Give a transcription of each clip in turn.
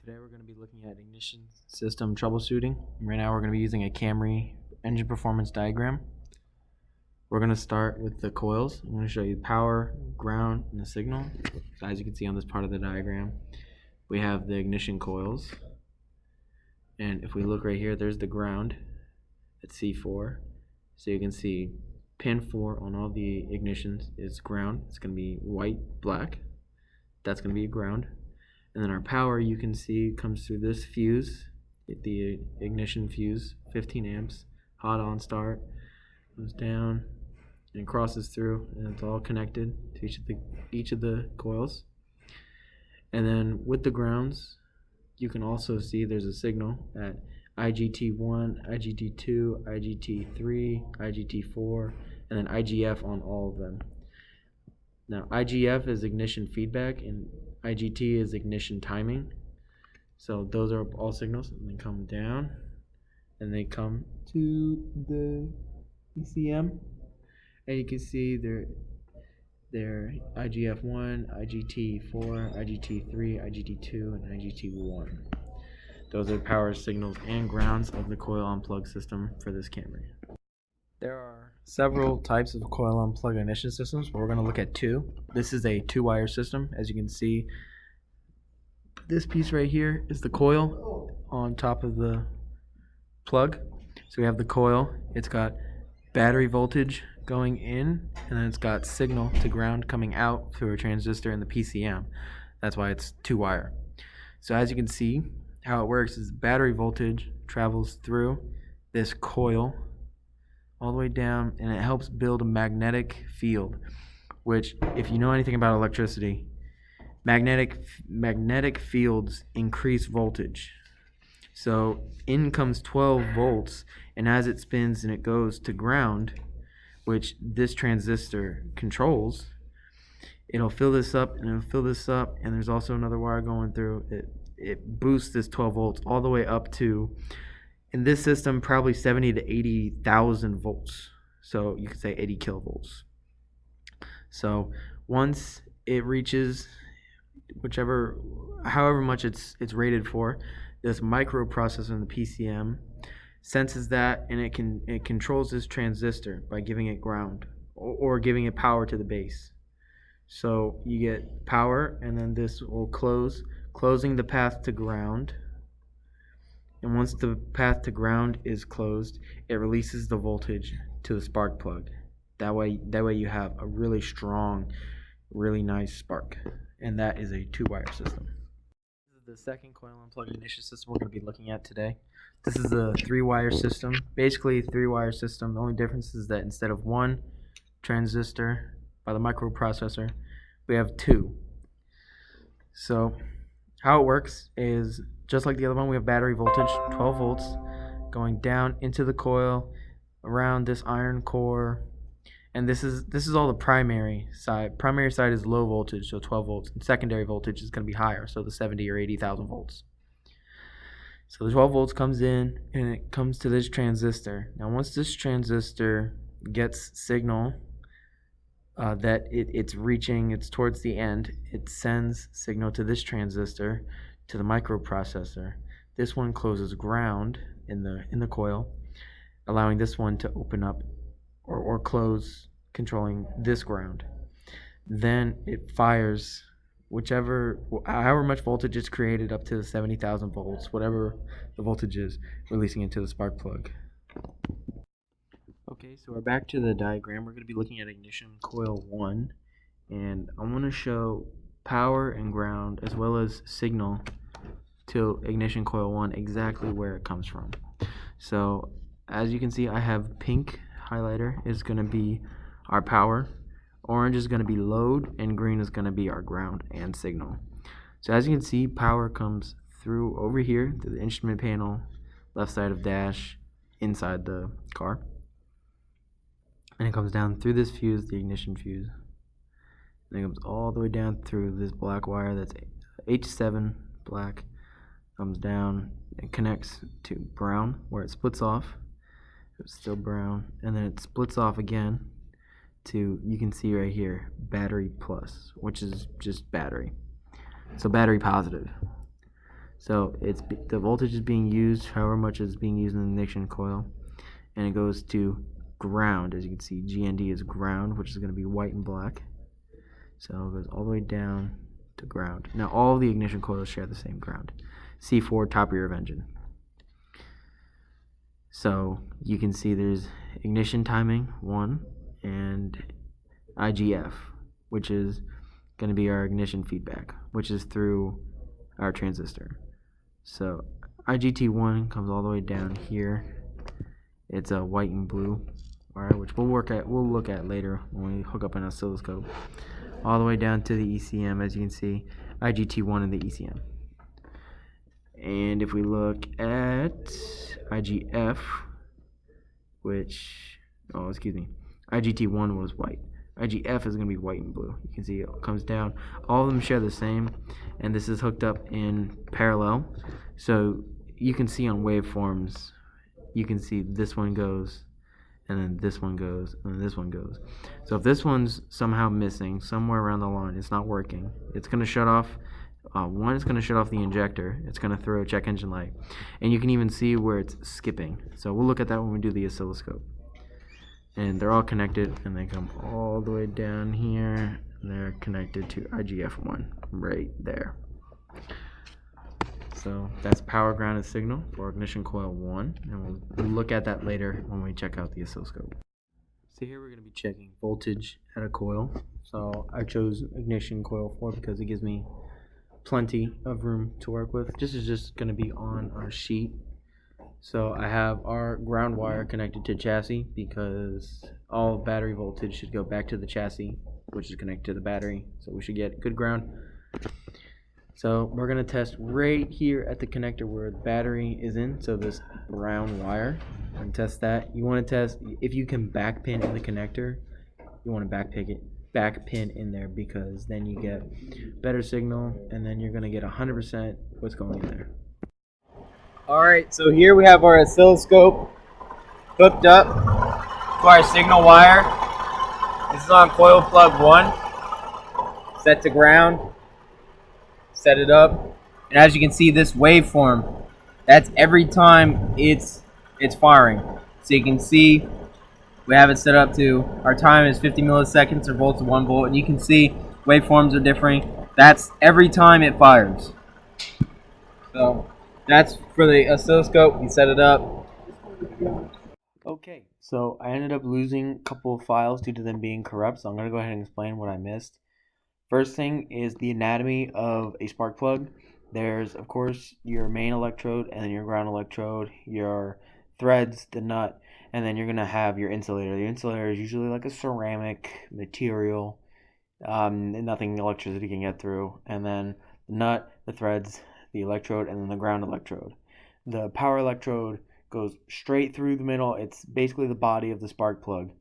Today we're going to be looking at ignition system troubleshooting. Right now we're going to be using a Camry engine performance diagram. We're going to start with the coils. I'm going to show you power, ground, and the signal. So as you can see on this part of the diagram, we have the ignition coils. And if we look right here, there's the ground at C4. So you can see pin 4 on all the ignitions is ground. It's going to be white, black. That's going to be ground. And then our power, you can see, comes through this fuse, the ignition fuse, 15 amps, hot on start, goes down and crosses through, and it's all connected to each of the coils. And then with the grounds, you can also see there's a signal at IGT1, IGT2, IGT3, IGT4, and then IGF on all of them. Now IGF is ignition feedback and IGT is ignition timing. So those are all signals, and they come down and they come to the ECM, and you can see they're IGF1, IGT4, IGT3, IGT2, and IGT1. Those are power signals and grounds of the coil unplug system for this Camry. There are several types of coil unplug ignition systems, but we're going to look at two. This is a 2-wire system. As you can see, this piece right here is the coil on top of the plug. So we have the coil. It's got battery voltage going in, and then it's got signal to ground coming out through a transistor in the PCM. That's why it's 2-wire. So as you can see, how it works is battery voltage travels through this coil all the way down, and it helps build a magnetic field, which, if you know anything about electricity, magnetic fields increase voltage. So in comes 12 volts, and as it spins and it goes to ground, which this transistor controls, it'll fill this up and it'll fill this up, and there's also another wire going through it. It boosts this 12 volts all the way up to, in this system, probably 70 to 80,000 volts. So you could say 80 kilovolts. So once it reaches however much it's rated for, this microprocessor in the PCM senses that, and it controls this transistor by giving it ground or giving it power to the base. So you get power, and then this will closing the path to ground. And once the path to ground is closed, it releases the voltage to the spark plug. That way you have a really strong, really nice spark. And that is a 2-wire system. This is the second coil unplug ignition system we're going to be looking at today. This is a 3-wire system. Basically a 3-wire system. The only difference is that instead of one transistor by the microprocessor, we have 2. So how it works is just like the other one. We have battery voltage, 12 volts, going down into the coil around this iron core, and this is all the primary side. Primary side is low voltage, so 12 volts, and secondary voltage is going to be higher, so the 70 or 80,000 volts. So the 12 volts comes in, and it comes to this transistor. Now once this transistor gets signal that it's towards the end, it sends signal to this transistor, to the microprocessor. This one closes ground in the coil, allowing this one to open up or close, controlling this ground. Then it fires however much voltage is created, up to 70,000 volts, whatever the voltage is, releasing into the spark plug. Okay, so we're back to the diagram. We're going to be looking at ignition coil 1, and I want to show power and ground as well as signal to ignition coil 1, exactly where it comes from. So as you can see, I have pink highlighter is going to be our power, orange is going to be load, and green is going to be our ground and signal. So as you can see, power comes through over here to the instrument panel, left side of dash, inside the car, and it comes down through this fuse, the ignition fuse, and it comes all the way down through this black wire that's H7 black, comes down and connects to brown, where it splits off. It's still brown, and then it splits off again to, you can see right here, battery plus, which is just battery. So battery positive. So the voltage is being used, however much is being used in the ignition coil, and it goes to ground. As you can see, GND is ground, which is going to be white and black. So it goes all the way down to ground. Now all of the ignition coils share the same ground. C4, top rear of engine. So you can see there's ignition timing 1 and IGF, which is going to be our ignition feedback, which is through our transistor. So IGT1 comes all the way down here. It's a white and blue wire, which we'll look at later when we hook up an oscilloscope. All the way down to the ECM, as you can see, IGT1 in the ECM. And if we look at IGF, IGT1 was white. IGF is going to be white and blue. You can see it comes down. All of them share the same, and this is hooked up in parallel. So you can see on waveforms, you can see this one goes, and then this one goes, and then this one goes. So if this one's somehow missing, somewhere around the line, it's not working, it's going to shut off. One is going to shut off the injector. It's going to throw a check engine light. And you can even see where it's skipping. So we'll look at that when we do the oscilloscope. And they're all connected, and they come all the way down here. And they're connected to IGF1 right there. So that's power grounded signal for ignition coil 1. And we'll look at that later when we check out the oscilloscope. So here we're going to be checking voltage at a coil. So I chose ignition coil 4 because it gives me plenty of room to work with. This is just going to be on our sheet. So I have our ground wire connected to chassis because all battery voltage should go back to the chassis, which is connected to the battery. So we should get good ground. So we're going to test right here at the connector where the battery is in. So this brown wire, and test that. You want to test if you can back pin in the connector. You want to back pin in there because then you get better signal, and then you're going to get 100% what's going in there. Alright, so here we have our oscilloscope hooked up to our signal wire. This is on coil plug 1, set to ground, set it up, and as you can see, this waveform, that's every time it's firing. So you can see we have it set up to, our time is 50 milliseconds, our volts is 1 volt, and you can see waveforms are differing. That's every time it fires. So that's for the oscilloscope. We set it up. Okay, so I ended up losing a couple of files due to them being corrupt, so I'm going to go ahead and explain what I missed. First thing is the anatomy of a spark plug. There's, of course, your main electrode and then your ground electrode, your threads, the nut, and then you're going to have your insulator. The insulator is usually like a ceramic material, and nothing electricity can get through. And then the nut, the threads, the electrode, and then the ground electrode. The power electrode goes straight through the middle. It's basically the body of the spark plug.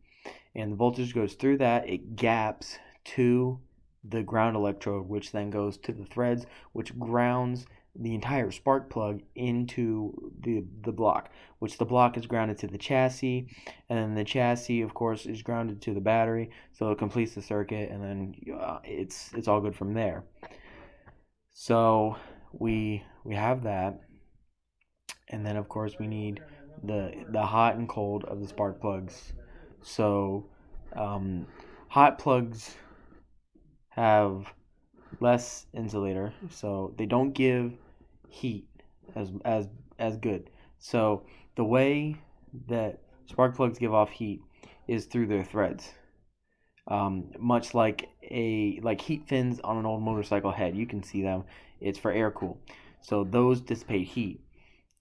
And the voltage goes through that. It gaps to the ground electrode, which then goes to the threads, which grounds the entire spark plug into the block, which the block is grounded to the chassis, and then the chassis, of course, is grounded to the battery, so it completes the circuit, and then it's all good from there. So we have that, and then of course we need the hot and cold of the spark plugs. So hot plugs have less insulator, so they don't give heat as good. So the way that spark plugs give off heat is through their threads, much like heat fins on an old motorcycle head. You can see them. It's for air cool, so those dissipate heat,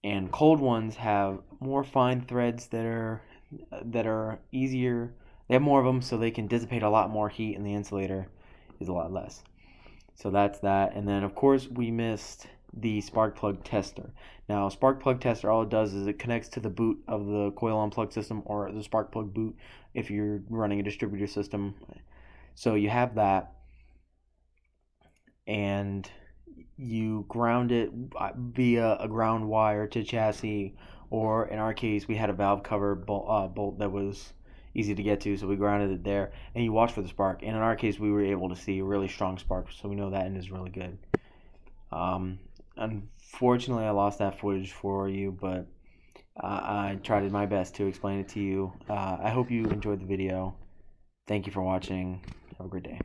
and cold ones have more fine threads that are easier. They have more of them, so they can dissipate a lot more heat, and the insulator is a lot less. So that's that. And then of course we missed the spark plug tester. Now spark plug tester, all it does is it connects to the boot of the coil unplug system, or the spark plug boot if you're running a distributor system. So you have that, and you ground it via a ground wire to chassis, or in our case we had a valve cover bolt that was easy to get to, so we grounded it there, and you watch for the spark. And in our case we were able to see a really strong spark, so we know that end is really good. Unfortunately, I lost that footage for you, but I tried my best to explain it to you. I hope you enjoyed the video. Thank you for watching. Have a great day.